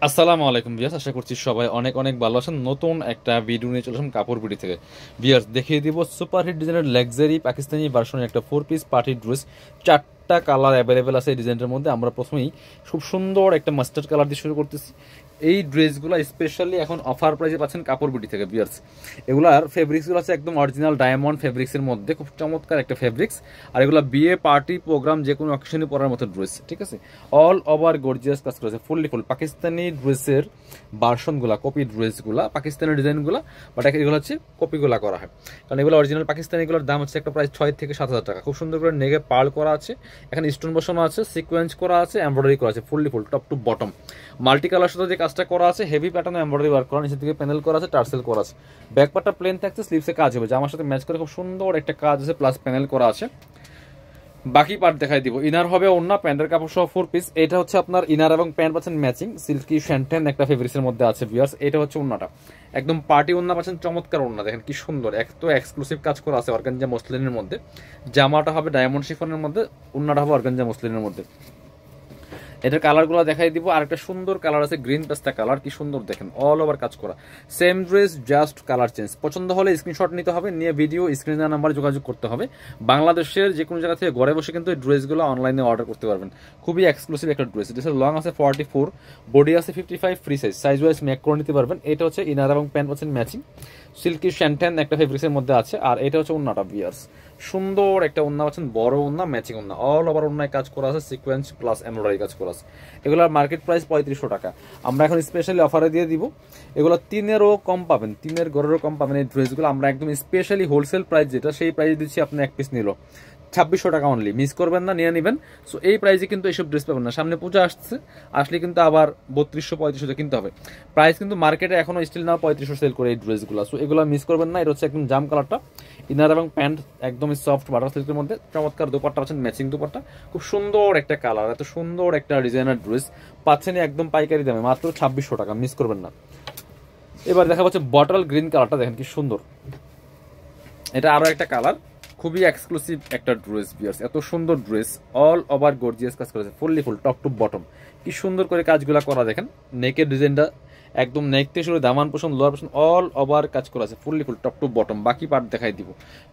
আসসালামু আলাইকুম ভিউয়ার্স, আশা করছি সবাই অনেক অনেক ভালো আছেন। নতুন একটা ভিডিও নিয়ে চলে আসলাম কাপড় বিডি থেকে। ভিউয়ার্স, দেখিয়ে দিব সুপার হিট ডিজাইনের লাক্সারি পাকিস্তানি ভার্সনের একটা 4 পিস পার্টি ড্রেস। চারটা কালার অ্যাভেলেবেল আছে এই ডিজাইনটার মধ্যে। আমরা প্রথমেই খুব সুন্দর একটা মাস্টার্ড কালার দিয়ে শুরু করতেছি। এই ড্রেসগুলো স্পেশালি এখন অফার প্রাইসে পাচ্ছেন কাপড় বিডি থেকে ভিউয়ার্স। এগুলার ফেব্রিক্সগুলো আছে একদম অরিজিনাল ডায়মন্ড ফেব্রিক্সের মধ্যে, খুব চমৎকার একটা ফেব্রিক্স। আর এগুলো বিয়ে পার্টি প্রোগ্রাম যে কোনো অকেশনে পরার মতো ড্রেস, ঠিক আছে। অল ওভার গর্জিয়াস কাজ করেছে, ফুললি ফুল পাকিস্তানি ড্রেসের ভার্সনগুলা, কপি ড্রেসগুলা, পাকিস্তানি ডিজাইনগুলা, বাট এগুলো হচ্ছে কপিগুলা করা হয়। কারণ এগুলো অরিজিনাল পাকিস্তানিগুলোর দাম হচ্ছে একটা প্রায় 6 থেকে 7 হাজার টাকা। খুব সুন্দর করে নেগে পার্ল করা আছে, এখানে স্টোন বসানো আছে, সিকোয়েন্স করা আছে, এমব্রয়ডারি করা আছে, fully full top to bottom. Multi colour সাথে যে কাজটা করা আছে, হেভি প্যাটার্ন এমব্রয়ডারি ওয়ার্ক করা, নিচের দিকে প্যানেল করা আছে, টার্সেল করা আছে। ব্যাক পার্টটা প্লেন থাকছে, স্লিভসে কাজ হবে, জামার সাথে ম্যাচ করে খুব সুন্দর একটা কাজ আছে, প্লাস প্যানেল করা আছে। বাকি পার্ট দেখাই দিব। ইনার হবে ওন্না, প্যান্টের কাপড় সহ 4 পিস। এটা হচ্ছে আপনার ইনার এবং প্যান্ট পাচ্ছেন ম্যাচিং, সিল্কি শ্যান্টেন একটা ফেব্রিক্সের মধ্যে আছে ভিউয়ার্স। এটা হচ্ছে ওন্নাটা, একদম পার্টি ওন্না পাচ্ছেন, চমৎকার ওন্না, দেখেন কি সুন্দর, এক তো এক্সক্লুসিভ কাজ করা আছে অর্গানজা মসলিনের মধ্যে। জামাটা হবে ডায়মন্ড শিফনের মধ্যে, ওন্নাটা হবে অর্গানজা মসলিনের মধ্যে। এটার কালারগুলো দেখাই দিব। আর একটা সুন্দর কালার আছে গ্রিন পেস্তা কালার, কি সুন্দর দেখেন, অল ওভার কাজ করা। Same dress, just colour change. পছন্দ হলে স্ক্রিনশট নিতে হবে, নিয়ে ভিডিও স্ক্রিনে নাম্বার যোগাযোগ করতে হবে। বাংলাদেশের যে কোনো জায়গা থেকে ঘরে বসে কিন্তু এই ড্রেসগুলো অনলাইনে অর্ডার করতে পারবেন। খুবই এক্সক্লুসিভ একটা ড্রেস। ড্রেসের লং আছে 44, বডি আছে 55, ফ্রি সাইজ ওয়াইজ মেক করে নিতে পারবেন। এটা হচ্ছে ইনার এবং প্যান্ট পাচ্ছেন ম্যাচিং, সিল্কি শ্যান্টেন একটা ফেব্রিক্সের মধ্যে আছে। আর এটা হচ্ছে ওন্নাটা ভিউয়ার্স, সুন্দর একটা ওন্না পাচ্ছেন, বড় ওন্না, ম্যাচিং ওন্না, অল ওভার ওন্নায় কাজ করা আছে, সিকোয়েন্স প্লাস এমব্রয়ডারি কাজ করা আছে। এগুলোর মার্কেট প্রাইস 3500 টাকা, আমরা এখন স্পেশালি অফারে দিয়ে দিব। এগুলো 3-এরও কম পাবেন, 3-এর গড়েরও কম পাবেন এই ড্রেসগুলো। আমরা একদম স্পেশালি হোলসেল প্রাইস যেটা, সেই প্রাইস দিচ্ছি আপনি এক পিস নিল 2600 টাকা অনলি। মিস করবেন না, নিয়ে নেবেন। সো এই প্রাইসে কিন্তু এইসব ড্রেস পাবেন না। সামনে পূজা আসছে, আসলে কিন্তু আবার 3200-3500 কিনতে হবে। প্রাইস কিন্তু মার্কেটে এখনো স্টিল নাও 3500 সেল করে এই ড্রেসগুলো। সো এগুলো মিস করবেন না। এটা হচ্ছে একদম জাম কালারটা, ইনার এবং প্যান্ট একদম সফট বাটার সিল্কের মধ্যে, চমৎকার দোপাট্টা পাচ্ছেন, ম্যাচিং দোপাট্টা, খুব সুন্দর একটা কালার, এত সুন্দর একটা ডিজাইনার ড্রেস পাচ্ছেন একদম পাইকারি দামে মাত্র 2600 টাকা, মিস করবেন না। এবার দেখা যাচ্ছে বটল গ্রিন কালারটা, দেখেন কি সুন্দর, এটা আরো একটা কালার, খুবই এক্সক্লুসিভ একটা ড্রেস ভিউয়ার্স। এত সুন্দর ড্রেস, অল ওভার গর্জিয়াস কাজ করেছে, fully full top to bottom, কি সুন্দর করে কাজগুলো করা। দেখেন নেকের ডিজাইনটা একদম নেক থেকে শুরু, দামান পোষণ, লোয়ার পোষণ, অল ওভার কাজ করা আছে, fully full top to bottom. বাকি পার্ট দেখাই দিব।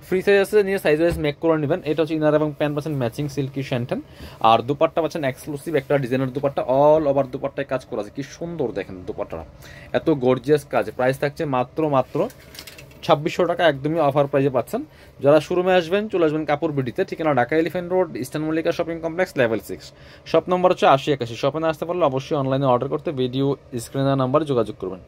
ফ্রি সাইজ আছে, নিয়ে সাইজ ওয়াইজ মেক করে নেবেন। এটা হচ্ছে ইনার এবং প্যান্ট পাচ্ছেন ম্যাচিং, সিল্কি শ্যান্টেন। আর দুপাট্টা পাচ্ছেন এক্সক্লুসিভ একটা ডিজাইনার দুপাট্টা, অল ওভার দুপাট্টায় কাজ করা আছে, কি সুন্দর দেখেন দুপাট্টা, এত গর্জিয়াস কাজ। প্রাইস থাকছে মাত্র 2600 টাকা, একদমই অফার প্রাইসে পাচ্ছেন। যারা শোরুমে আসবেন, চলে আসবেন কাপড় বিডিতে, ঠিকানা Dhaka elephant road, eastern Mallika shopping complex, level 6, shop number হচ্ছে 8081। শপে না আসতে পারলে অবশ্যই অনলাইনে অর্ডার করতে ভিডিও স্ক্রিনের নাম্বারে যোগাযোগ করবেন।